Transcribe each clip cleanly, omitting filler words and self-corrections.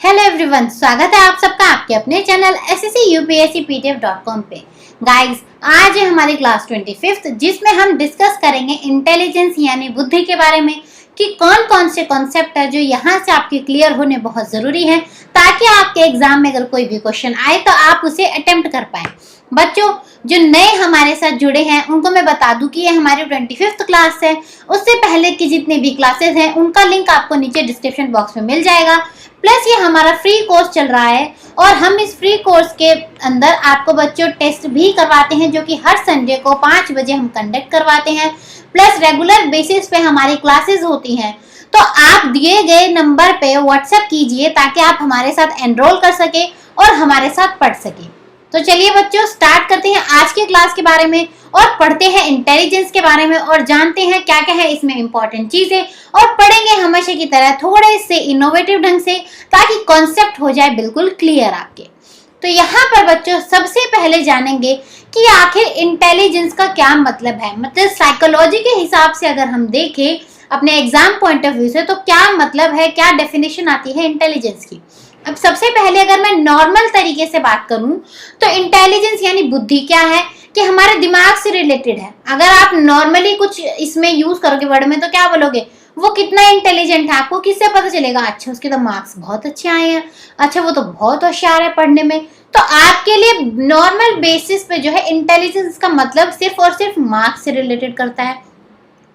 Hello everyone, स्वागत है आप सबका आपके अपने चैनल SSC-UPSC-PDF.com पे। गाइस, आज है हमारी क्लास 25 जिसमें हम डिस्कस करेंगे इंटेलिजेंस यानी बुद्धि के बारे में कि कौन कौन से कॉन्सेप्ट है जो यहाँ से आपके क्लियर होने बहुत जरूरी है ताकि आपके एग्जाम में अगर कोई भी क्वेश्चन आए तो आप उसे अटेम्प्ट कर पाए। बच्चों, जो नए हमारे साथ जुड़े हैं उनको मैं बता दूं कि ये हमारी 25th क्लास है। उससे पहले की जितने भी क्लासेस हैं उनका लिंक आपको नीचे डिस्क्रिप्शन बॉक्स में मिल जाएगा। प्लस ये हमारा फ्री कोर्स चल रहा है और हम इस फ्री कोर्स के अंदर आपको बच्चों टेस्ट भी करवाते हैं जो कि हर संडे को 5 बजे हम कंडक्ट करवाते हैं। प्लस रेगुलर बेसिस पे हमारी क्लासेस होती हैं, तो आप दिए गए नंबर पे व्हाट्सएप कीजिए ताकि आप हमारे साथ एनरोल कर सके और हमारे साथ पढ़ सके। तो चलिए बच्चों, स्टार्ट करते हैं आज की क्लास के बारे में और पढ़ते हैं इंटेलिजेंस के बारे में और जानते हैं क्या क्या है इसमें इंपॉर्टेंट चीजें, और पढ़ेंगे हमेशा की तरह थोड़े से इनोवेटिव ढंग से ताकि कॉन्सेप्ट हो जाए बिल्कुल क्लियर आपके। तो यहाँ पर बच्चों सबसे पहले जानेंगे कि आखिर इंटेलिजेंस का क्या मतलब है। मतलब साइकोलॉजी के हिसाब से अगर हम देखें अपने एग्जाम पॉइंट ऑफ व्यू से तो क्या मतलब है, क्या डेफिनेशन आती है इंटेलिजेंस की। अब सबसे पहले अगर मैं नॉर्मल तरीके से बात करूं तो इंटेलिजेंस यानी बुद्धि क्या है कि हमारे दिमाग से रिलेटेड है। अगर आप नॉर्मली कुछ इसमें यूज करोगे वर्ड में तो क्या बोलोगे, वो कितना इंटेलिजेंट है। आपको किससे पता चलेगा, अच्छा उसके तो मार्क्स बहुत अच्छे आए हैं, अच्छा वो तो बहुत होशियार है पढ़ने में। तो आपके लिए नॉर्मल बेसिस पे जो है इंटेलिजेंस का मतलब सिर्फ और सिर्फ मार्क्स से रिलेटेड करता है,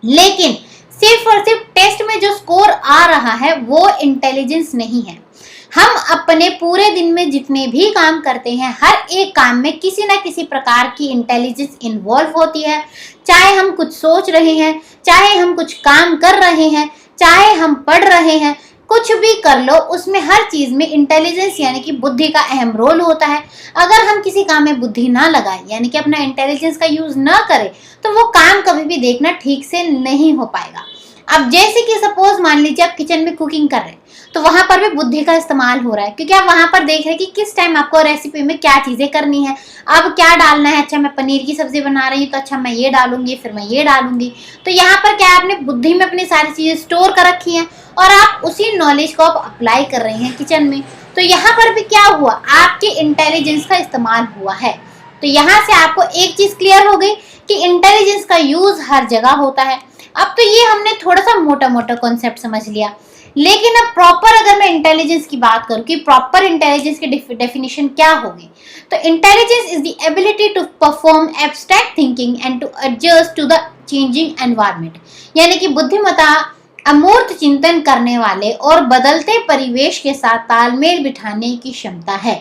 लेकिन सिर्फ और सिर्फ टेस्ट में जो स्कोर आ रहा है वो इंटेलिजेंस नहीं है। हम अपने पूरे दिन में जितने भी काम करते हैं हर एक काम में किसी ना किसी प्रकार की इंटेलिजेंस इन्वॉल्व होती है। चाहे हम कुछ सोच रहे हैं, चाहे हम कुछ काम कर रहे हैं, चाहे हम पढ़ रहे हैं, कुछ भी कर लो, उसमें हर चीज में इंटेलिजेंस यानी कि बुद्धि का अहम रोल होता है। अगर हम किसी काम में बुद्धि ना लगाए यानी कि अपना इंटेलिजेंस का यूज ना करें तो वो काम कभी भी देखना ठीक से नहीं हो पाएगा। अब जैसे कि सपोज मान लीजिए आप किचन में कुकिंग कर रहे हैं तो वहां पर भी बुद्धि का इस्तेमाल हो रहा है, क्योंकि आप वहां पर देख रहे हैं कि किस टाइम आपको रेसिपी में क्या चीजें करनी है, अब क्या डालना है। अच्छा मैं पनीर की सब्जी बना रही हूँ तो अच्छा मैं ये डालूंगी, फिर मैं ये डालूंगी। तो यहाँ पर क्या आपने बुद्धि में अपनी सारी चीजें स्टोर कर रखी हैं और आप उसी नॉलेज को आप अप्लाई कर रहे हैं किचन में। तो यहाँ पर भी क्या हुआ, आपके इंटेलिजेंस का इस्तेमाल हुआ है। तो यहाँ से आपको एक चीज क्लियर हो गई कि इंटेलिजेंस का यूज हर जगह होता है। अब तो ये हमने थोड़ा सा मोटा मोटा कॉन्सेप्ट समझ लिया, लेकिन अब प्रॉपर अगर मैं इंटेलिजेंस की बात करूं कि प्रॉपर इंटेलिजेंस की डेफिनेशन क्या होगी, तो intelligence is the ability to perform abstract thinking and to adjust to the changing environment. यानी कि बुद्धिमत्ता अमूर्त चिंतन करने वाले और बदलते परिवेश के साथ तालमेल बिठाने की क्षमता है।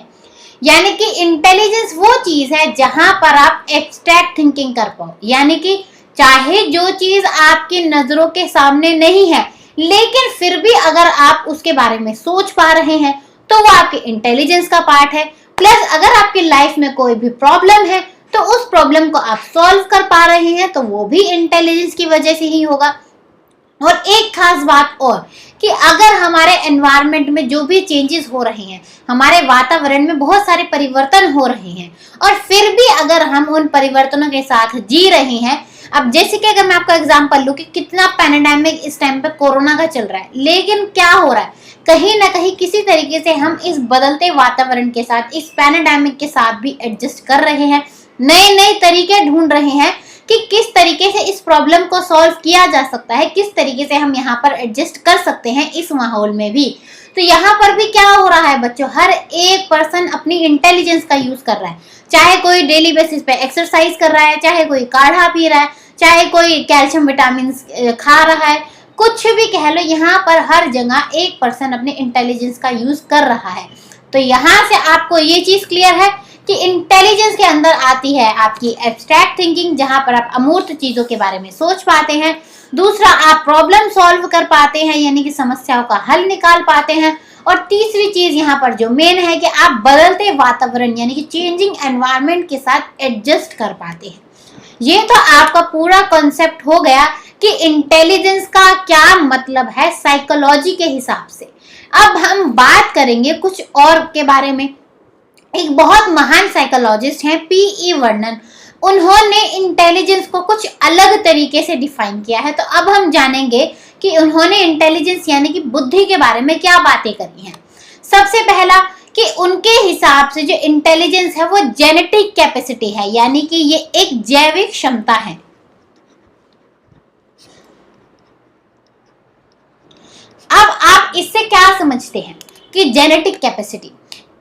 यानी कि इंटेलिजेंस वो चीज है जहां पर आप एब्स्ट्रैक्ट थिंकिंग कर पाओ, यानी कि चाहे जो चीज आपकी नजरों के सामने नहीं है लेकिन फिर भी अगर आप उसके बारे में सोच पा रहे हैं तो वो आपके इंटेलिजेंस का पार्ट है। प्लस अगर आपकी लाइफ में कोई भी प्रॉब्लम है तो उस प्रॉब्लम को आप सॉल्व कर पा रहे हैं तो वो भी इंटेलिजेंस की वजह से ही होगा। और एक खास बात और कि अगर हमारे एनवायरनमेंट में जो भी चेंजेस हो रहे हैं, हमारे वातावरण में बहुत सारे परिवर्तन हो रहे हैं और फिर भी अगर हम उन परिवर्तनों के साथ जी रहे हैं। अब जैसे कि अगर मैं आपको एग्जांपल लूं कि कितना पैंडेमिक इस टाइम पे कोरोना का चल रहा है, लेकिन क्या हो रहा है, कहीं ना कहीं किसी तरीके से हम इस बदलते वातावरण के साथ, इस पैंडेमिक के साथ भी एडजस्ट कर रहे हैं, नए नए तरीके ढूंढ रहे हैं कि किस तरीके से इस प्रॉब्लम को सॉल्व किया जा सकता है, किस तरीके से हम यहाँ पर एडजस्ट कर सकते हैं इस माहौल में भी। तो यहाँ पर भी क्या हो रहा है बच्चों, हर एक पर्सन अपनी इंटेलिजेंस का यूज कर रहा है। चाहे कोई डेली बेसिस पे एक्सरसाइज कर रहा है, चाहे कोई काढ़ा पी रहा है, चाहे कोई कैल्शियम विटामिन खा रहा है, कुछ भी कह लो, यहाँ पर हर जगह एक पर्सन अपने इंटेलिजेंस का यूज कर रहा है। तो यहाँ से आपको ये चीज क्लियर है कि इंटेलिजेंस के अंदर आती है आपकी एब्स्ट्रैक्ट थिंकिंग, जहां पर आप अमूर्त चीजों के बारे में सोच पाते हैं। दूसरा, आप प्रॉब्लम सॉल्व कर पाते हैं यानी कि समस्याओं का हल निकाल पाते हैं। और तीसरी चीज यहाँ पर जो मेन है कि आप बदलते वातावरण यानी कि चेंजिंग एनवायरनमेंट के साथ एडजस्ट कर पाते हैं। ये तो आपका पूरा कॉन्सेप्ट हो गया कि इंटेलिजेंस का क्या मतलब है साइकोलॉजी के हिसाब से। अब हम बात करेंगे कुछ और के बारे में। एक बहुत महान साइकोलॉजिस्ट हैं P.E. वर्नन, उन्होंने इंटेलिजेंस को कुछ अलग तरीके से डिफाइन किया है। तो अब हम जानेंगे कि उन्होंने इंटेलिजेंस यानी कि बुद्धि के बारे में क्या बातें करी हैं। सबसे पहला कि उनके हिसाब से जो इंटेलिजेंस है वो जेनेटिक कैपेसिटी है, यानी कि ये एक जैविक क्षमता है। अब आप इससे क्या समझते हैं कि जेनेटिक कैपेसिटी?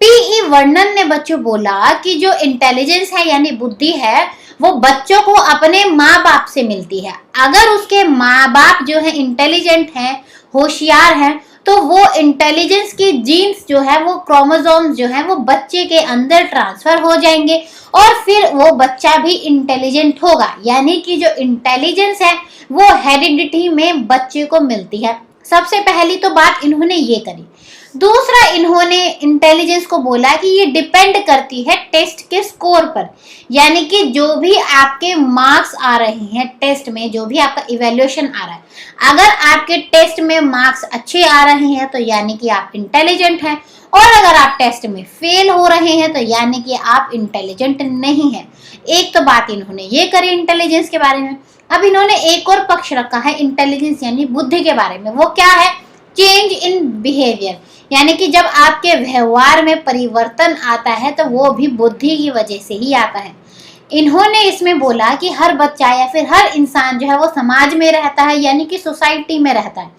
पीई वर्णन ने बच्चों बोला कि जो इंटेलिजेंस है यानी बुद्धि है वो बच्चों को अपने माँ बाप से मिलती है। अगर उसके माँ बाप जो है इंटेलिजेंट हैं, होशियार हैं, तो वो इंटेलिजेंस की जीन्स जो है वो क्रोमोसोम्स जो है वो बच्चे के अंदर ट्रांसफर हो जाएंगे और फिर वो बच्चा भी इंटेलिजेंट होगा। यानी कि जो इंटेलिजेंस है वो हेरिडिटी में बच्चे को मिलती है। सबसे पहली तो बात इन्होंने ये करी। दूसरा इन्होंने इंटेलिजेंस को बोला कि ये डिपेंड करती है टेस्ट के स्कोर पर, यानी कि जो भी आपके मार्क्स आ रहे हैं टेस्ट में, जो भी आपका इवैल्यूएशन आ रहा है, अगर आपके टेस्ट में मार्क्स अच्छे आ रहे हैं तो यानी कि आप इंटेलिजेंट हैं, और अगर आप टेस्ट में फेल हो रहे हैं तो यानी कि आप इंटेलिजेंट नहीं हैं। एक तो बात इन्होंने ये करी इंटेलिजेंस के बारे में। अब इन्होंने एक और पक्ष रखा है इंटेलिजेंस यानी बुद्धि के बारे में। वो क्या है? चेंज इन बिहेवियर, यानी कि जब आपके व्यवहार में परिवर्तन आता है तो वो भी बुद्धि की वजह से ही आता है। इन्होंने इसमें बोला कि हर बच्चा या फिर हर इंसान जो है वो समाज में रहता है, यानी कि सोसाइटी में रहता है।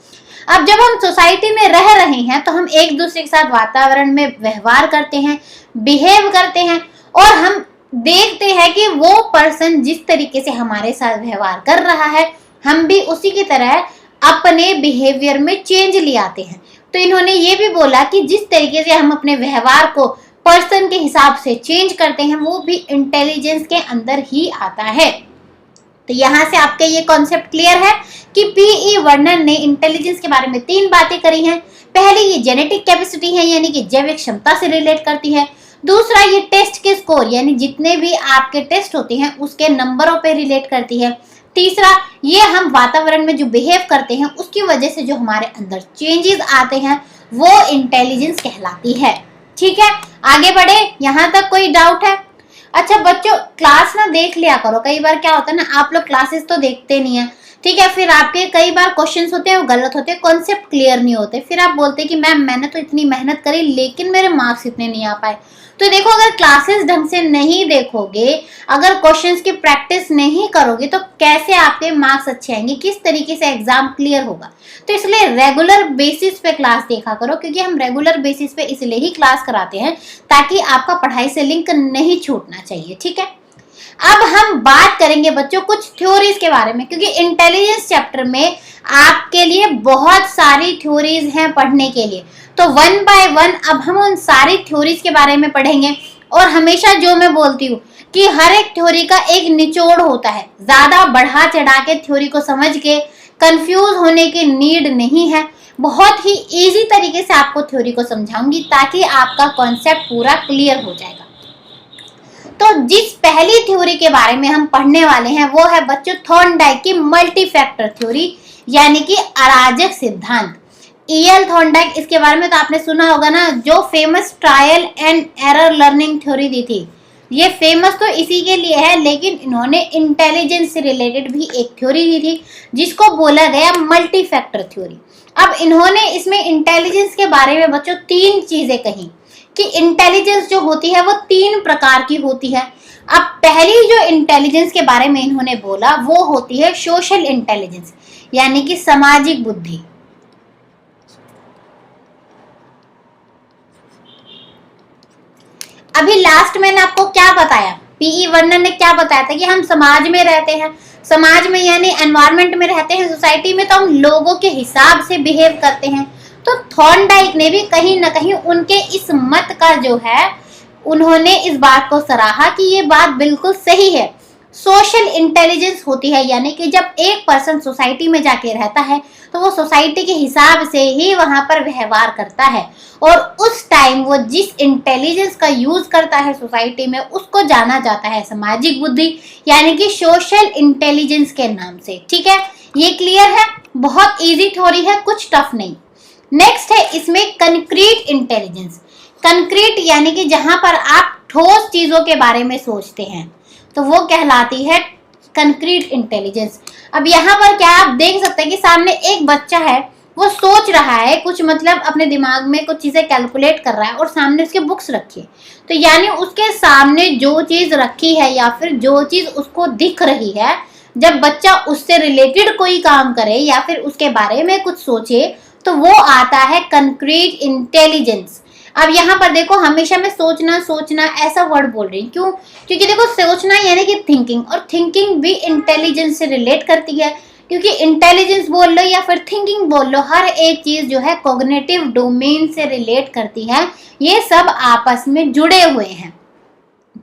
अब जब हम सोसाइटी में रह रहे हैं तो हम एक दूसरे के साथ वातावरण में व्यवहार करते हैं, बिहेव करते हैं, और हम देखते हैं कि वो पर्सन जिस तरीके से हमारे साथ व्यवहार कर रहा है हम भी उसी की तरह अपने बिहेवियर में चेंज ले आते हैं। तो इन्होंने ये भी बोला कि जिस तरीके से हम अपने व्यवहार को पर्सन के हिसाब से चेंज करते हैं वो भी इंटेलिजेंस के अंदर ही आता है। तो यहाँ से आपके ये कॉन्सेप्ट क्लियर है कि पीई वर्णन ने इंटेलिजेंस के बारे में 3 बातें करी हैं। पहली, ये जेनेटिक कैपेसिटी है यानी कि जैविक क्षमता से रिलेट करती है। दूसरा, ये टेस्ट के स्कोर यानी जितने भी आपके टेस्ट होते हैं उसके नंबरों पे रिलेट करती है। तीसरा, ये हम वातावरण में जो बिहेव करते हैं उसकी वजह से जो हमारे अंदर चेंजेस आते हैं वो इंटेलिजेंस कहलाती है। ठीक है, आगे बढ़े, यहाँ तक कोई डाउट है? अच्छा बच्चों, क्लास ना देख लिया करो। कई बार क्या होता है ना, आप लोग क्लासेस तो देखते नहीं है, ठीक है, फिर आपके कई बार क्वेश्चंस होते हैं वो गलत होते हैं, कॉन्सेप्ट क्लियर नहीं होते, फिर आप बोलते हैं कि मैम मैंने तो इतनी मेहनत करी लेकिन मेरे मार्क्स इतने नहीं आ पाए। तो देखो, अगर क्लासेस ढंग से नहीं देखोगे, अगर क्वेश्चंस की प्रैक्टिस नहीं करोगे तो कैसे आपके मार्क्स अच्छे आएंगे, किस तरीके से एग्जाम क्लियर होगा। तो इसलिए रेगुलर बेसिस पे क्लास देखा करो, क्योंकि हम रेगुलर बेसिस पे इसलिए ही क्लास कराते हैं ताकि आपका पढ़ाई से लिंक नहीं छूटना चाहिए। ठीक है, अब हम बात करेंगे बच्चों कुछ थ्योरीज के बारे में, क्योंकि इंटेलिजेंस चैप्टर में आपके लिए बहुत सारी थ्योरीज हैं पढ़ने के लिए। तो 1 बाय 1 अब हम उन सारी थ्योरीज के बारे में पढ़ेंगे। और हमेशा जो मैं बोलती हूँ कि हर एक थ्योरी का एक निचोड़ होता है, ज्यादा बढ़ा चढ़ा के थ्योरी को समझ के कंफ्यूज होने की नीड नहीं है। बहुत ही इजी तरीके से आपको थ्योरी को समझाऊंगी ताकि आपका कॉन्सेप्ट पूरा क्लियर हो जाएगा। तो जिस पहली थ्योरी के बारे में हम पढ़ने वाले हैं वो है बच्चों थॉर्नडाइक की मल्टी फैक्टर थ्योरी, यानी कि अराजक सिद्धांत। ईएल थॉर्नडाइक, इसके बारे में तो आपने सुना होगा ना, जो famous trial and error learning theory दी थी। ये फेमस तो इसी के लिए है, लेकिन इन्होंने इंटेलिजेंस से रिलेटेड भी एक थ्योरी दी थी जिसको बोला गया मल्टी फैक्टर थ्योरी। अब इन्होंने इसमें इंटेलिजेंस के बारे में बच्चों 3 चीजें कही कि इंटेलिजेंस जो होती है वो 3 प्रकार की होती है। अब पहली जो इंटेलिजेंस के बारे में इन्होंने बोला वो होती है सोशल इंटेलिजेंस, यानी कि सामाजिक बुद्धि। अभी लास्ट मैंने आपको क्या बताया, पीई वर्णन ने क्या बताया था कि हम समाज में रहते हैं, समाज में यानी एनवायरनमेंट में रहते हैं, सोसाइटी में, तो हम लोगों के हिसाब से बिहेव करते हैं। तो थॉर्नडाइक ने भी कहीं ना कहीं उनके इस मत का जो है उन्होंने इस बात को सराहा कि ये बात बिल्कुल सही है। सोशल इंटेलिजेंस होती है यानी कि जब एक पर्सन सोसाइटी में जाके रहता है तो वो सोसाइटी के हिसाब से ही वहां पर व्यवहार करता है, और उस टाइम वो जिस इंटेलिजेंस का यूज करता है सोसाइटी में उसको जाना जाता है सामाजिक बुद्धि, यानी कि सोशल इंटेलिजेंस के नाम से। ठीक है, ये क्लियर है? बहुत इजी थ्योरी है, कुछ टफ नहीं। नेक्स्ट है इसमें कंक्रीट इंटेलिजेंस। कंक्रीट यानी कि जहां पर आप ठोस चीजों के बारे में सोचते हैं तो वो कहलाती है कंक्रीट इंटेलिजेंस। अब यहाँ पर क्या आप देख सकते हैं कि सामने एक बच्चा है वो सोच रहा है कुछ, मतलब अपने दिमाग में कुछ चीजें कैलकुलेट कर रहा है और सामने उसके बुक्स रखी है, तो यानी उसके सामने जो चीज रखी है या फिर जो चीज उसको दिख रही है, जब बच्चा उससे रिलेटेड कोई काम करे या फिर उसके बारे में कुछ सोचे, तो वो आता है कंक्रीट इंटेलिजेंस। अब यहाँ पर देखो, हमेशा मैं सोचना सोचना ऐसा वर्ड बोल रही हूँ, क्यों? क्योंकि देखो, सोचना यानी कि थिंकिंग, और थिंकिंग भी इंटेलिजेंस से रिलेट करती है, क्योंकि इंटेलिजेंस बोल लो या फिर थिंकिंग बोल लो, हर एक चीज जो है कॉग्निटिव डोमेन से रिलेट करती है, ये सब आपस में जुड़े हुए हैं।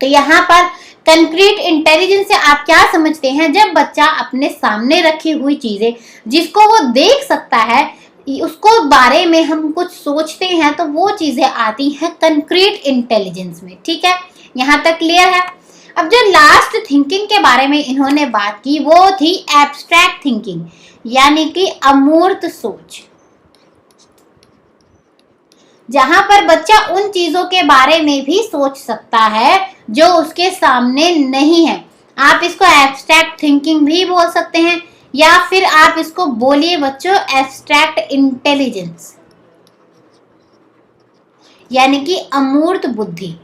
तो यहाँ पर कंक्रीट इंटेलिजेंस से आप क्या समझते हैं? जब बच्चा अपने सामने रखी हुई चीजें जिसको वो देख सकता है, उसको बारे में हम कुछ सोचते हैं, तो वो चीजें आती हैं कंक्रीट इंटेलिजेंस में। ठीक है, यहाँ तक क्लियर है? अब जो लास्ट थिंकिंग के बारे में इन्होंने बात की वो थी एब्स्ट्रैक्ट थिंकिंग, यानी कि अमूर्त सोच, जहां पर बच्चा उन चीजों के बारे में भी सोच सकता है जो उसके सामने नहीं है। आप इसको एब्स्ट्रैक्ट थिंकिंग भी बोल सकते हैं, या फिर आप इसको बोलिए बच्चों एब्स्ट्रैक्ट इंटेलिजेंस, यानी कि अमूर्त बुद्धि।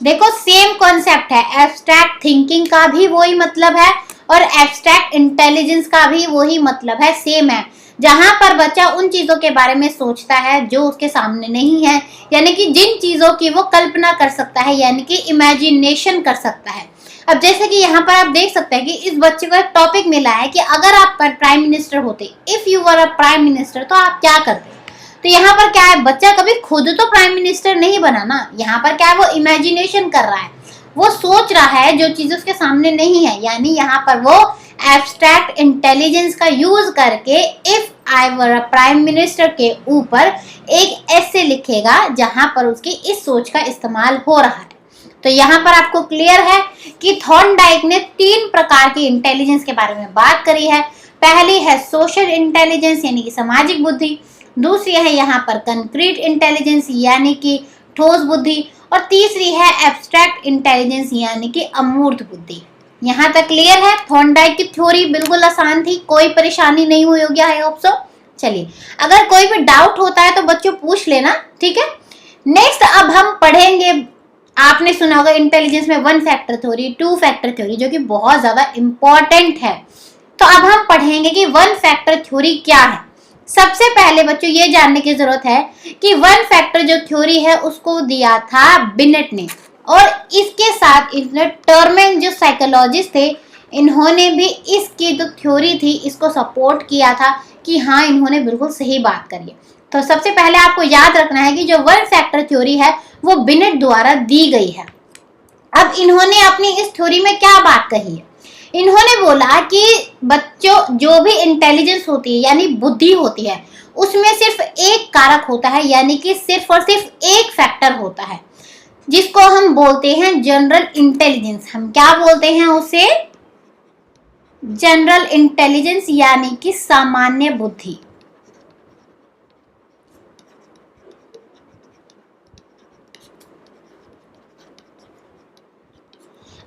देखो, सेम कॉन्सेप्ट है, एब्स्ट्रैक्ट थिंकिंग का भी वही मतलब है और एब्स्ट्रैक्ट इंटेलिजेंस का भी वही मतलब है, सेम है, जहां पर बच्चा उन चीजों के बारे में सोचता है जो उसके सामने नहीं है, यानी कि जिन चीजों की वो कल्पना कर सकता है, यानी कि इमेजिनेशन कर सकता है। अब जैसे कि यहाँ पर आप देख सकते हैं कि इस बच्चे को एक टॉपिक मिला है कि अगर आप प्राइम मिनिस्टर होते, if you were a prime minister, तो आप क्या करते? तो यहाँ पर क्या है, बच्चा कभी खुद तो प्राइम मिनिस्टर नहीं बना ना, यहाँ पर क्या है, वो इमेजिनेशन कर रहा है, वो सोच रहा है जो चीज उसके सामने नहीं है, यानी यहाँ पर वो एब्स्ट्रैक्ट इंटेलिजेंस का यूज करके if I were a prime minister के ऊपर एक ऐसे लिखेगा जहां पर उसकी इस सोच का इस्तेमाल हो रहा है। तो यहाँ पर आपको क्लियर है कि थॉर्नडाइक ने 3 प्रकार की इंटेलिजेंस के बारे में बात करी है। पहली है सोशल इंटेलिजेंस, यानी कि सामाजिक बुद्धि, दूसरी है यहाँ पर कंक्रीट इंटेलिजेंस, यानी कि ठोस बुद्धि, और तीसरी है एब्स्ट्रैक्ट इंटेलिजेंस, यानी कि अमूर्त बुद्धि। यहाँ तक क्लियर है? थॉर्नडाइक की थ्योरी बिल्कुल आसान थी, कोई परेशानी नहीं हुई होगी, आई होप सो। चलिए, अगर कोई भी डाउट होता है तो बच्चों पूछ लेना, ठीक है। नेक्स्ट अब हम पढ़ेंगे, आपने सुना होगा इंटेलिजेंस में 1 फैक्टर थ्योरी, 2 फैक्टर थ्योरी, जो कि बहुत ज्यादा इंपॉर्टेंट है। तो अब हम पढ़ेंगे कि 1 फैक्टर थ्योरी क्या है। सबसे पहले बच्चों ये जानने की जरूरत है कि 1 फैक्टर जो थ्योरी है उसको दिया था बिनेट ने, और इसके साथ टर्मेन जो साइकोलॉजिस्ट थे, इन्होंने भी इसकी जो थ्योरी थी इसको सपोर्ट किया था कि हाँ, इन्होंने बिल्कुल सही बात करी है। तो सबसे पहले आपको याद रखना है कि जो 1 फैक्टर थ्योरी है वो बिनेट द्वारा दी गई है। अब इन्होंने अपनी इस थ्योरी में क्या बात कही है? इन्होंने बोला कि बच्चों जो भी इंटेलिजेंस होती है यानी बुद्धि होती है, उसमें सिर्फ एक कारक होता है, यानी कि सिर्फ और सिर्फ एक फैक्टर होता है, जिसको हम बोलते हैं जनरल इंटेलिजेंस। हम क्या बोलते हैं उसे? जनरल इंटेलिजेंस, यानी कि सामान्य बुद्धि।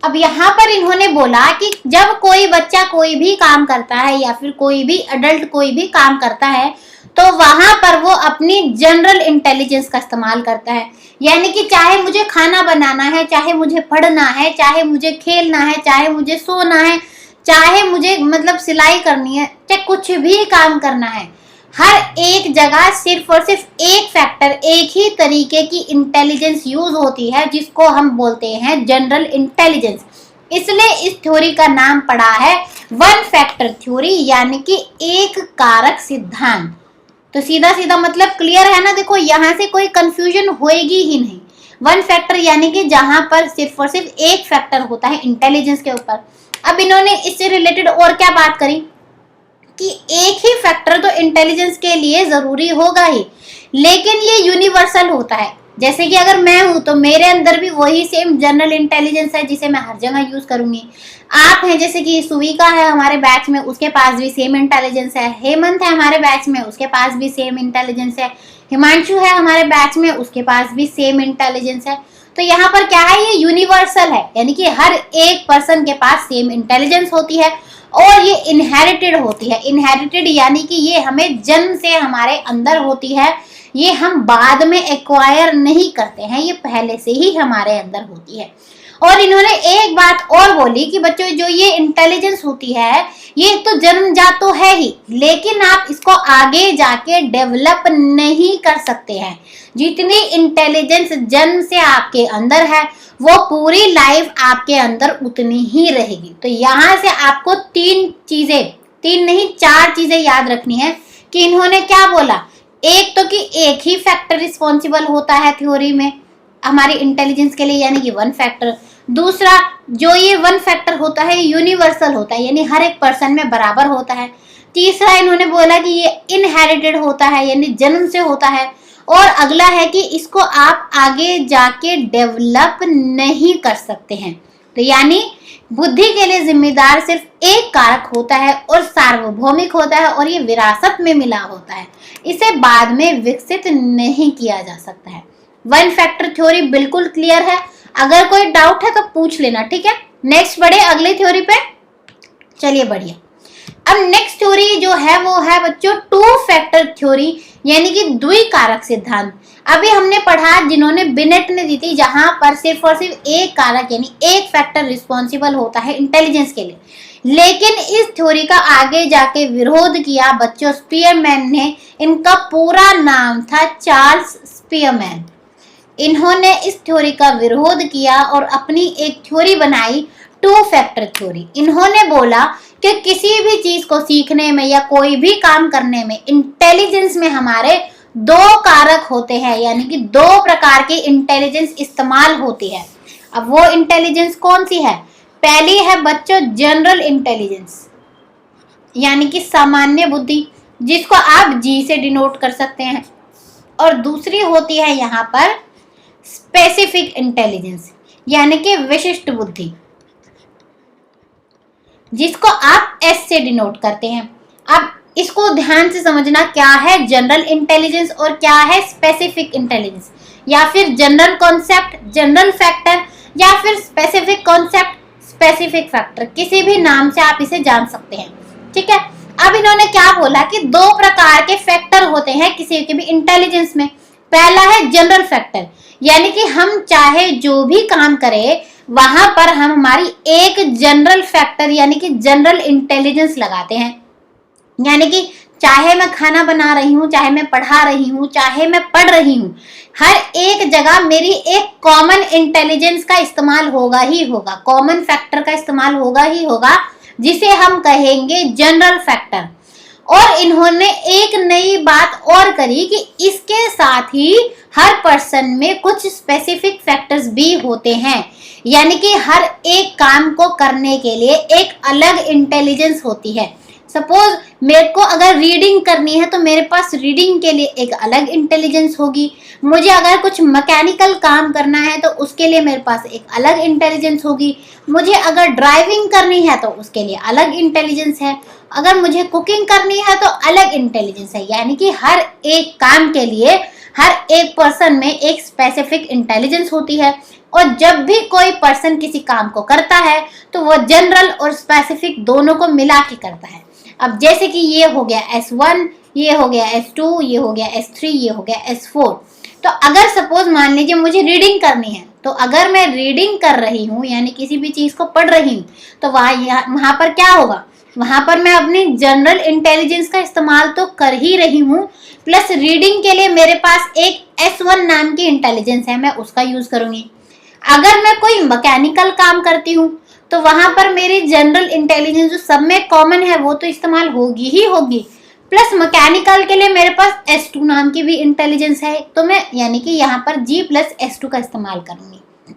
अब यहाँ पर इन्होंने बोला कि जब कोई बच्चा कोई भी काम करता है या फिर कोई भी अडल्ट कोई भी काम करता है, तो वहां पर वो अपनी जनरल इंटेलिजेंस का इस्तेमाल करता है, यानी कि चाहे मुझे खाना बनाना है, चाहे मुझे पढ़ना है, चाहे मुझे खेलना है, चाहे मुझे सोना है, चाहे मुझे मतलब सिलाई करनी है, चाहे कुछ भी काम करना है, हर एक जगह सिर्फ और सिर्फ एक फैक्टर, एक ही तरीके की इंटेलिजेंस यूज होती है, जिसको हम बोलते हैं जनरल इंटेलिजेंस। इसलिए इस थ्योरी का नाम पड़ा है 1 फैक्टर थ्योरी, यानी कि एक कारक सिद्धांत। तो सीधा सीधा मतलब क्लियर है ना? देखो, यहाँ से कोई कंफ्यूजन होएगी ही नहीं। 1 फैक्टर यानी कि जहां पर सिर्फ और सिर्फ एक फैक्टर होता है इंटेलिजेंस के ऊपर। अब इन्होंने इससे रिलेटेड और क्या बात करी कि एक ही फैक्टर तो इंटेलिजेंस के लिए जरूरी होगा ही, लेकिन ये यूनिवर्सल होता है। जैसे कि अगर मैं हूं तो मेरे अंदर भी वही सेम जनरल इंटेलिजेंस है, जिसे मैं हर जगह यूज करूंगी। आप हैं जैसे कि सुविका है हमारे बैच में, उसके पास भी सेम इंटेलिजेंस है। हेमंत है हमारे बैच में, उसके पास भी सेम इंटेलिजेंस है। हिमांशु है हमारे बैच में, उसके पास भी सेम इंटेलिजेंस है। तो यहाँ पर क्या है, ये यूनिवर्सल है, यानी कि हर एक पर्सन के पास सेम इंटेलिजेंस होती है। और ये इनहेरिटेड होती है। इनहेरिटेड यानी कि ये हमें जन्म से हमारे अंदर होती है, ये हम बाद में एक्वायर नहीं करते हैं, ये पहले से ही हमारे अंदर होती है। और इन्होंने एक बात और बोली कि बच्चों जो ये इंटेलिजेंस होती है ये तो जन्मजात तो है ही, लेकिन आप इसको आगे जाके डेवलप नहीं कर सकते हैं। जितनी इंटेलिजेंस जन्म से आपके अंदर है वो पूरी लाइफ आपके अंदर उतनी ही रहेगी। तो यहाँ से आपको तीन नहीं 4 चीजें याद रखनी है कि इन्होंने क्या बोला। एक तो कि एक ही फैक्टर रिस्पॉन्सिबल होता है थ्योरी में हमारी इंटेलिजेंस के लिए, यानी कि 1 फैक्टर। दूसरा, जो ये 1 फैक्टर होता है यूनिवर्सल होता है, यानी हर एक पर्सन में बराबर होता है। तीसरा, इन्होंने बोला कि ये इनहेरिटेड होता है, यानी जन्म से होता है। और अगला है कि इसको आप आगे जाके डेवलप नहीं कर सकते हैं। तो यानी बुद्धि के लिए जिम्मेदार सिर्फ एक कारक होता है और सार्वभौमिक होता है और ये विरासत में मिला होता है, इसे बाद में विकसित नहीं किया जा सकता है। 1 फैक्टर थ्योरी बिल्कुल क्लियर है, अगर कोई डाउट है तो पूछ लेना, ठीक है। नेक्स्ट बढ़े अगली थ्योरी पे, चलिए बढ़िया। अब नेक्स्ट थ्योरी जो है वो है बच्चों 2 फैक्टर थ्योरी, यानी कि द्विकारक सिद्धांत। अभी हमने पढ़ा जिन्होंने बिनेट ने दी थी, जहां पर सिर्फ और सिर्फ एक कारक यानी एक फैक्टर रिस्पॉन्सिबल होता है इंटेलिजेंस के लिए। लेकिन इस थ्योरी का आगे जाके विरोध किया बच्चों स्पीयरमैन ने। इनका पूरा नाम था चार्ल्स स्पीयरमैन। इन्होंने इस थ्योरी का विरोध किया और अपनी एक थ्योरी बनाई 2 फैक्टर थ्योरी। इन्होंने बोला कि किसी भी चीज को सीखने में या कोई भी काम करने में इंटेलिजेंस में हमारे 2 कारक होते हैं, यानी कि 2 प्रकार की इंटेलिजेंस इस्तेमाल होती है। अब वो इंटेलिजेंस कौन सी है? पहली है बच्चों जनरल इंटेलिजेंस, यानी कि सामान्य बुद्धि, जिसको आप जी से डिनोट कर सकते हैं। और दूसरी होती है यहाँ पर स्पेसिफिक इंटेलिजेंस, यानी कि विशिष्ट बुद्धि, जिसको आप एस से डिनोट करते हैं। अब इसको ध्यान से समझना, क्या है जनरल इंटेलिजेंस और क्या है स्पेसिफिक इंटेलिजेंस, या फिर जनरल कॉन्सेप्ट जनरल फैक्टर, या फिर स्पेसिफिक कॉन्सेप्ट स्पेसिफिक फैक्टर, किसी भी नाम से आप इसे जान सकते हैं, ठीक है। अब इन्होंने क्या बोला कि 2 प्रकार के फैक्टर होते हैं किसी के भी इंटेलिजेंस में। पहला है जनरल फैक्टर, यानी कि हम चाहे जो भी काम करें वहां पर हम हमारी एक जनरल फैक्टर यानी कि जनरल इंटेलिजेंस लगाते हैं। यानी कि चाहे मैं खाना बना रही हूँ, चाहे मैं पढ़ा रही हूँ, चाहे मैं पढ़ रही हूँ, हर एक जगह मेरी एक कॉमन इंटेलिजेंस का इस्तेमाल होगा ही होगा, कॉमन फैक्टर का इस्तेमाल होगा ही होगा, जिसे हम कहेंगे जनरल फैक्टर। और इन्होंने एक नई बात और करी कि इसके साथ ही हर पर्सन में कुछ स्पेसिफिक फैक्टर्स भी होते हैं, यानी कि हर एक काम को करने के लिए एक अलग इंटेलिजेंस होती है। सपोज मेरे को अगर रीडिंग करनी है तो मेरे पास रीडिंग के लिए एक अलग इंटेलिजेंस होगी। मुझे अगर कुछ मैकेनिकल काम करना है तो उसके लिए मेरे पास एक अलग इंटेलिजेंस होगी। मुझे अगर ड्राइविंग करनी है तो उसके लिए अलग इंटेलिजेंस है। अगर मुझे कुकिंग करनी है तो अलग इंटेलिजेंस है। यानी कि हर एक काम के लिए हर एक पर्सन में एक स्पेसिफिक इंटेलिजेंस होती है। और जब भी कोई पर्सन किसी काम को करता है तो वो जनरल और स्पेसिफिक दोनों को मिला के करता है। अब जैसे कि ये हो गया S1, ये हो गया S2, ये हो गया S3, ये हो गया S4। तो अगर सपोज मान लीजिए मुझे रीडिंग करनी है, तो अगर मैं रीडिंग कर रही हूँ यानी किसी भी चीज को पढ़ रही हूँ, तो वहां पर क्या होगा, वहां पर मैं अपनी जनरल इंटेलिजेंस का इस्तेमाल तो कर ही रही हूँ, प्लस रीडिंग के लिए मेरे पास एक S1 नाम की इंटेलिजेंस है, मैं उसका यूज करूंगी। अगर मैं कोई मैकेनिकल काम करती हूँ तो वहां पर मेरी जनरल इंटेलिजेंस जो सब में कॉमन है वो तो इस्तेमाल होगी ही होगी, प्लस मैकेनिकल के लिए मेरे पास S2 नाम की भी इंटेलिजेंस है, तो मैं यानी कि यहाँ पर G प्लस S2 का इस्तेमाल करूंगी।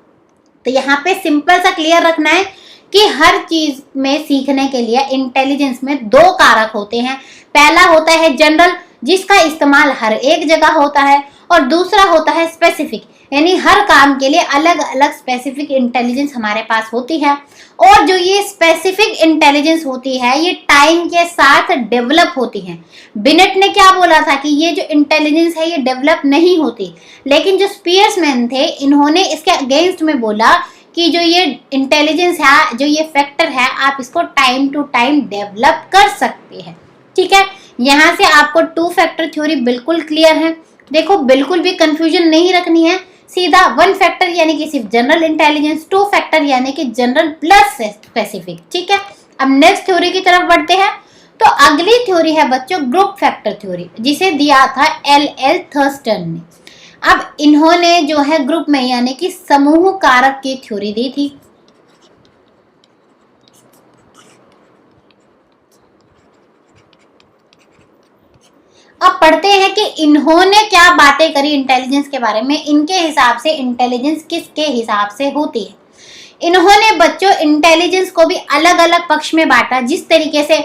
तो यहाँ पे सिंपल सा क्लियर रखना है कि हर चीज में सीखने के लिए इंटेलिजेंस में 2 कारक होते हैं। पहला होता है जनरल, जिसका इस्तेमाल हर एक जगह होता है, और दूसरा होता है स्पेसिफिक, यानी हर काम के लिए अलग अलग स्पेसिफिक इंटेलिजेंस हमारे पास होती है। और जो ये स्पेसिफिक इंटेलिजेंस होती है ये टाइम के साथ डेवलप होती है। बिनेट ने क्या बोला था कि ये जो इंटेलिजेंस है ये डेवलप नहीं होती, लेकिन जो स्पीयरमैन थे इन्होंने इसके अगेंस्ट में बोला कि जो ये इंटेलिजेंस है, जो ये फैक्टर है, आप इसको टाइम टू टाइम डेवलप कर सकते हैं। ठीक है, यहाँ से आपको 2 फैक्टर थ्योरी बिल्कुल क्लियर है। देखो बिल्कुल भी कंफ्यूजन नहीं रखनी है, सीधा 1 फैक्टर यानी कि सिर्फ जनरल इंटेलिजेंस, 2 फैक्टर यानी कि जनरल प्लस स्पेसिफिक। ठीक है, अब नेक्स्ट थ्योरी की तरफ बढ़ते हैं। तो अगली थ्योरी है बच्चों ग्रुप फैक्टर थ्योरी, जिसे दिया था L.L. थर्स्टन ने। अब इन्होंने जो है ग्रुप में यानी कि समूह कारक की थ्योरी दी थी। अब पढ़ते हैं कि इन्होंने क्या बातें करी इंटेलिजेंस के बारे में। इनके हिसाब से इंटेलिजेंस किसके हिसाब से होती है। इन्होंने बच्चों इंटेलिजेंस को भी अलग अलग पक्ष में बांटा। जिस तरीके से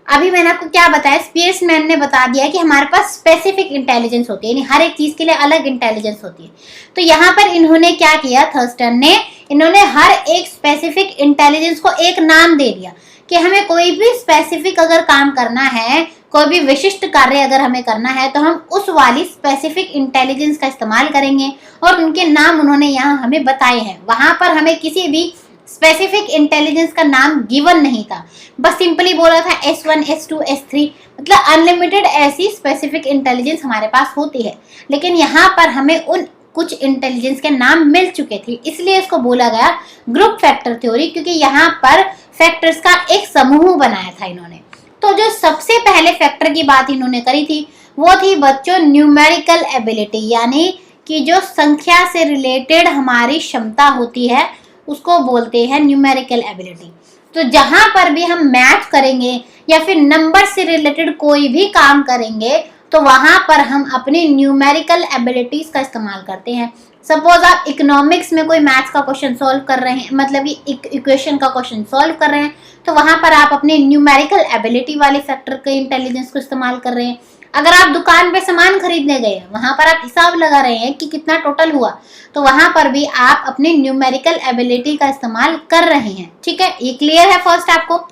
अभी मैंने आपको क्या बताया, स्पियर्समैन ने बता दिया कि हमारे पास स्पेसिफिक इंटेलिजेंस होती है, यानी हर एक चीज के लिए अलग इंटेलिजेंस होती है। तो यहाँ पर इन्होंने क्या किया, थर्स्टन ने, इन्होंने हर एक स्पेसिफिक इंटेलिजेंस को एक नाम दे दिया कि हमें कोई भी स्पेसिफिक अगर काम करना है, कोई भी विशिष्ट कार्य अगर हमें करना है, तो हम उस वाली स्पेसिफिक इंटेलिजेंस का इस्तेमाल करेंगे। और उनके नाम उन्होंने यहाँ हमें बताए हैं। वहां पर हमें किसी भी स्पेसिफिक इंटेलिजेंस का नाम गिवन नहीं था, बस सिंपली बोला था S1, S2, S3, मतलब अनलिमिटेड ऐसी स्पेसिफिक इंटेलिजेंस हमारे पास होती है। लेकिन यहाँ पर हमें उन कुछ इंटेलिजेंस के नाम मिल चुके थे, इसलिए इसको बोला गया ग्रुप फैक्टर थ्योरी, क्योंकि यहाँ पर फैक्टर्स का एक समूह बनाया था इन्होंने। तो जो सबसे पहले फैक्टर की बात इन्होंने करी थी वो थी बच्चों न्यूमेरिकल एबिलिटी, यानी कि जो संख्या से रिलेटेड हमारी क्षमता होती है उसको बोलते हैं न्यूमेरिकल एबिलिटी। तो जहां पर भी हम मैथ करेंगे या फिर नंबर से रिलेटेड कोई भी काम करेंगे तो वहां पर हम अपनी न्यूमेरिकल एबिलिटीज का इस्तेमाल करते हैं। सपोज आप इकोनॉमिक्स में कोई मैथ्स का क्वेश्चन सॉल्व कर रहे हैं, मतलब कि इक्वेशन का क्वेश्चन सॉल्व कर रहे हैं, तो वहां पर आप अपने न्यूमेरिकल एबिलिटी वाले फैक्टर के इंटेलिजेंस को इस्तेमाल कर रहे हैं। अगर आप दुकान पे सामान खरीदने गए हैं, वहां पर आप हिसाब लगा रहे हैं कि कितना टोटल हुआ, तो वहां पर भी आप अपने न्यूमेरिकल एबिलिटी का इस्तेमाल कर रहे हैं। ठीक है, ये क्लियर है फर्स्ट आपको।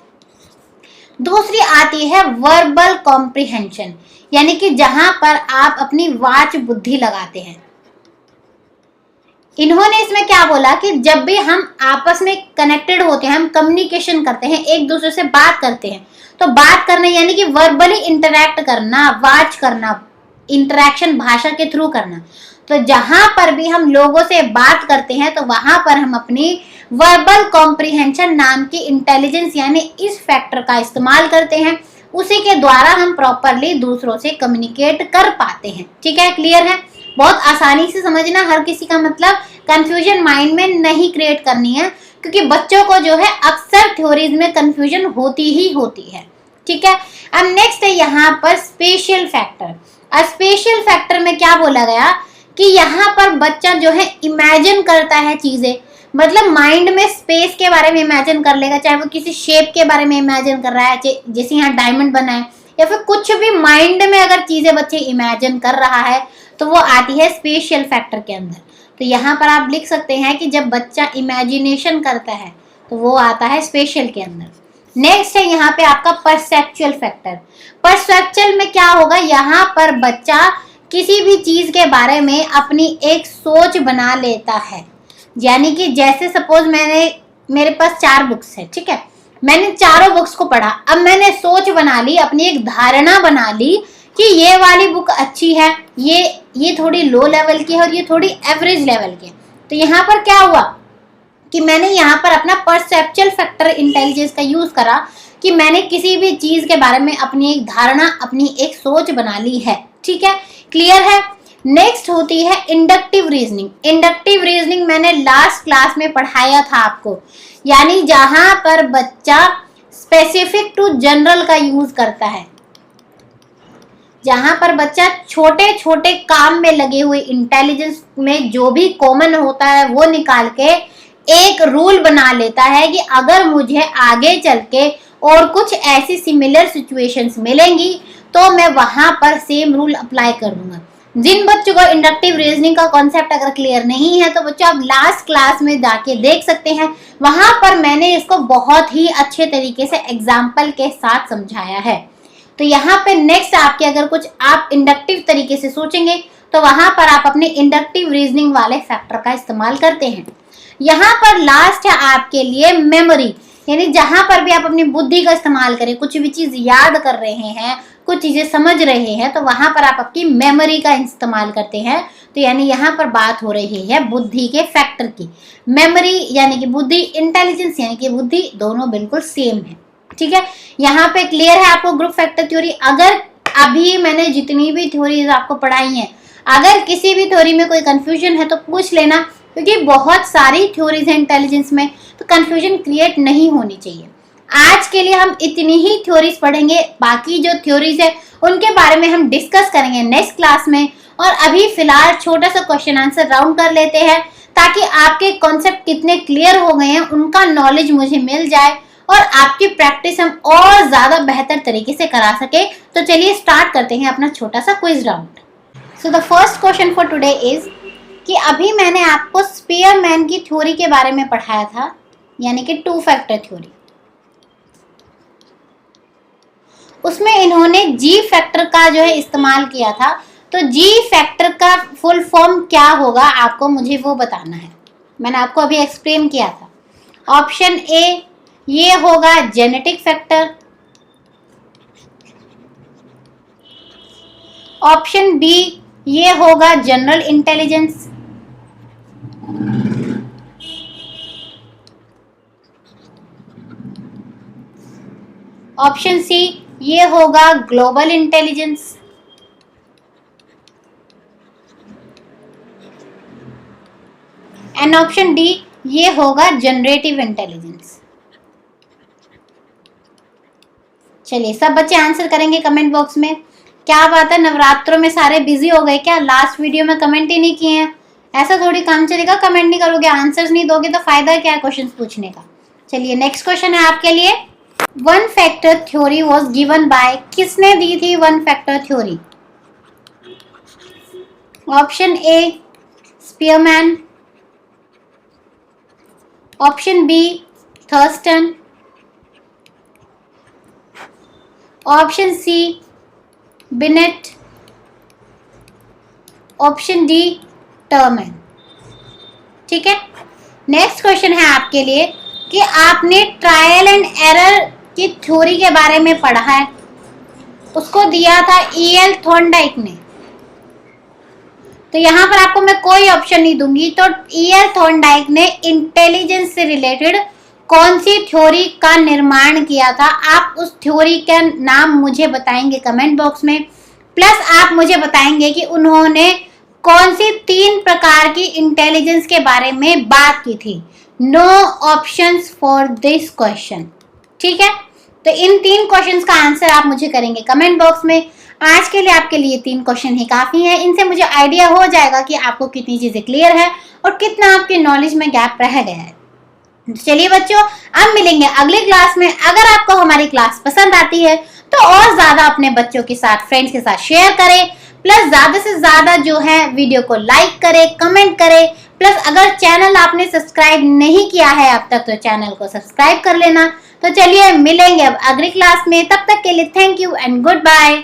दूसरी आती है वर्बल कॉम्प्रिहेंशन, यानी कि जहां पर आप अपनी वाच बुद्धि लगाते हैं। इन्होंने इसमें क्या बोला कि जब भी हम आपस में कनेक्टेड होते हैं, हम कम्युनिकेशन करते हैं, एक दूसरे से बात करते हैं, तो बात करना यानी कि वर्बली इंटरैक्ट करना, वाच करना, इंटरैक्शन भाषा के थ्रू करना। तो जहां पर भी हम लोगों से बात करते हैं तो वहां पर हम अपनी वर्बल कॉम्प्रिहेंशन नाम की इंटेलिजेंस यानी इस फैक्टर का इस्तेमाल करते हैं। उसी के द्वारा हम प्रॉपरली दूसरों से कम्युनिकेट कर पाते हैं। ठीक है, क्लियर है। बहुत आसानी से समझना, हर किसी का मतलब कंफ्यूजन माइंड में नहीं क्रिएट करनी है, क्योंकि बच्चों को जो है अक्सर थ्योरीज में कंफ्यूजन होती ही होती है। ठीक है, अब नेक्स्ट है यहाँ पर स्पेशियल फैक्टर। स्पेशियल फैक्टर में क्या बोला गया कि यहाँ पर बच्चा जो है इमेजिन करता है चीजें, मतलब माइंड में स्पेस के बारे में इमेजिन कर लेगा, चाहे वो किसी शेप के बारे में इमेजिन कर रहा है, जैसे यहाँ डायमंड बना है, या फिर कुछ भी माइंड में अगर चीजें बच्चे इमेजिन कर रहा है तो वो आती है स्पेशियल फैक्टर के अंदर। तो यहाँ पर आप लिख सकते हैं कि जब बच्चा इमेजिनेशन करता है तो वो आता है स्पेशियल के अंदर। नेक्स्ट है यहाँ पे आपका परसेप्चुअल फैक्टर। परसेप्चुअल में क्या होगा, यहाँ पर बच्चा किसी भी चीज के बारे में अपनी एक सोच बना लेता है। यानी कि जैसे सपोज मेरे पास 4 बुक्स है, ठीक है, मैंने चारों बुक्स को पढ़ा, अब मैंने सोच बना ली, अपनी एक धारणा बना ली कि ये वाली बुक अच्छी है, ये थोड़ी लो लेवल की है और ये थोड़ी एवरेज लेवल की है। तो यहाँ पर क्या हुआ कि मैंने यहाँ पर अपना परसेप्चुअल फैक्टर इंटेलिजेंस का यूज करा कि मैंने किसी भी चीज के बारे में अपनी एक धारणा, अपनी एक सोच बना ली है। ठीक है, क्लियर है। नेक्स्ट होती है इंडक्टिव रीजनिंग। इंडक्टिव रीजनिंग मैंने लास्ट क्लास में पढ़ाया था आपको, यानी जहां पर बच्चा स्पेसिफिक टू जनरल का यूज करता है, जहां पर बच्चा छोटे छोटे काम में लगे हुए इंटेलिजेंस में जो भी कॉमन होता है वो निकाल के एक रूल बना लेता है कि अगर मुझे आगे चल के और कुछ ऐसी सिमिलर सिचुएशंस मिलेंगी तो मैं वहां पर सेम रूल अप्लाई कर दूंगा। जिन बच्चों को इंडक्टिव रीजनिंग का कॉन्सेप्ट अगर क्लियर नहीं है तो बच्चों आप लास्ट क्लास में जाके देख सकते हैं, वहां पर मैंने इसको बहुत ही अच्छे तरीके से एग्जाम्पल के साथ समझाया है। तो यहाँ पे नेक्स्ट आपके अगर कुछ आप इंडक्टिव तरीके से सोचेंगे तो वहां पर आप अपने इंडक्टिव रीजनिंग वाले फैक्टर का इस्तेमाल करते हैं। यहाँ पर लास्ट है आपके लिए मेमोरी, यानी जहां पर भी आप अपनी बुद्धि का इस्तेमाल करें, कुछ भी चीज याद कर रहे हैं, कुछ चीजें समझ रहे हैं, तो वहां पर आप आपकी मेमोरी का इस्तेमाल करते हैं। तो यानी यहाँ पर बात हो रही है बुद्धि के फैक्टर की। मेमोरी यानी कि बुद्धि, इंटेलिजेंस यानी कि बुद्धि, दोनों बिल्कुल सेम है। ठीक है, यहाँ पे क्लियर है आपको ग्रुप फैक्टर थ्योरी। अगर अभी मैंने जितनी भी थ्योरीज आपको पढ़ाई हैं, अगर किसी भी थ्योरी में कोई कंफ्यूजन है तो पूछ लेना, क्योंकि बहुत सारी थ्योरीज हैं इंटेलिजेंस में, तो कंफ्यूजन क्रिएट नहीं होनी चाहिए। आज के लिए हम इतनी ही थ्योरीज पढ़ेंगे, बाकी जो थ्योरीज है उनके बारे में हम डिस्कस करेंगे नेक्स्ट क्लास में। और अभी फिलहाल छोटा सा क्वेश्चन आंसर राउंड कर लेते हैं, ताकि आपके कॉन्सेप्ट कितने क्लियर हो गए हैं उनका नॉलेज मुझे मिल जाए और आपकी प्रैक्टिस हम और ज्यादा बेहतर तरीके से करा सके। तो चलिए स्टार्ट करते हैं अपना छोटा सा quiz round. So the first question for today is कि अभी मैंने आपको स्पीयरमैन की थ्योरी के बारे में पढ़ाया था, यानी कि टू फैक्टर थ्योरी। उसमें इन्होंने जी फैक्टर का जो है इस्तेमाल किया था। तो जी फैक्टर का फुल फॉर्म क्या होगा आपको मुझे वो बताना है। मैंने आपको अभी एक्सप्लेन किया था। ऑप्शन ए ये होगा जेनेटिक फैक्टर, ऑप्शन बी ये होगा जनरल इंटेलिजेंस, ऑप्शन सी ये होगा global intelligence, and option D ये होगा जनरेटिव इंटेलिजेंस। चलिए सब बच्चे आंसर करेंगे कमेंट बॉक्स में। क्या बात है, नवरात्रों में सारे बिजी हो गए क्या? लास्ट वीडियो में कमेंट ही नहीं किए हैं। ऐसा थोड़ी काम चलेगा, कमेंट नहीं करोगे, आंसर्स नहीं दोगे तो फायदा क्या है क्वेश्चंस पूछने का। चलिए नेक्स्ट क्वेश्चन है आपके लिए। One factor theory was given by, किसने दी थी one factor theory? Option A Spearman, option B Thurstone, option C Binet, option D Terman. ठीक है, नेक्स्ट क्वेश्चन है आपके लिए कि आपने ट्रायल एंड एरर की थ्योरी के बारे में पढ़ा है, उसको दिया था E.L. थॉर्नडाइक ने। तो यहाँ पर आपको मैं कोई ऑप्शन नहीं दूंगी। तो E.L. थॉर्नडाइक ने इंटेलिजेंस से रिलेटेड कौन सी थ्योरी का निर्माण किया था? आप उस थ्योरी का नाम मुझे बताएंगे कमेंट बॉक्स में, प्लस आप मुझे बताएंगे कि उन्होंने कौन सी 3 प्रकार की इंटेलिजेंस के बारे में बात की थी। No options for this question. ठीक है, तो इन 3 क्वेश्चंस का आंसर आप मुझे करेंगे कमेंट बॉक्स में। आज के लिए आपके लिए 3 क्वेश्चन ही काफी है। इनसे मुझे आइडिया हो जाएगा कि आपको कितनी चीजें क्लियर है और कितना आपके नॉलेज में गैप रह गया है। चलिए बच्चों, अब मिलेंगे अगली क्लास में। अगर आपको हमारी क्लास पसंद आती है तो और ज्यादा अपने बच्चों के साथ, फ्रेंड्स के साथ शेयर करें, प्लस ज्यादा से ज्यादा जो है वीडियो को लाइक करें, कमेंट करें, प्लस अगर चैनल आपने सब्सक्राइब नहीं किया है अब तक तो चैनल को सब्सक्राइब कर लेना। तो चलिए मिलेंगे अब अगली क्लास में, तब तक के लिए thank you and good bye.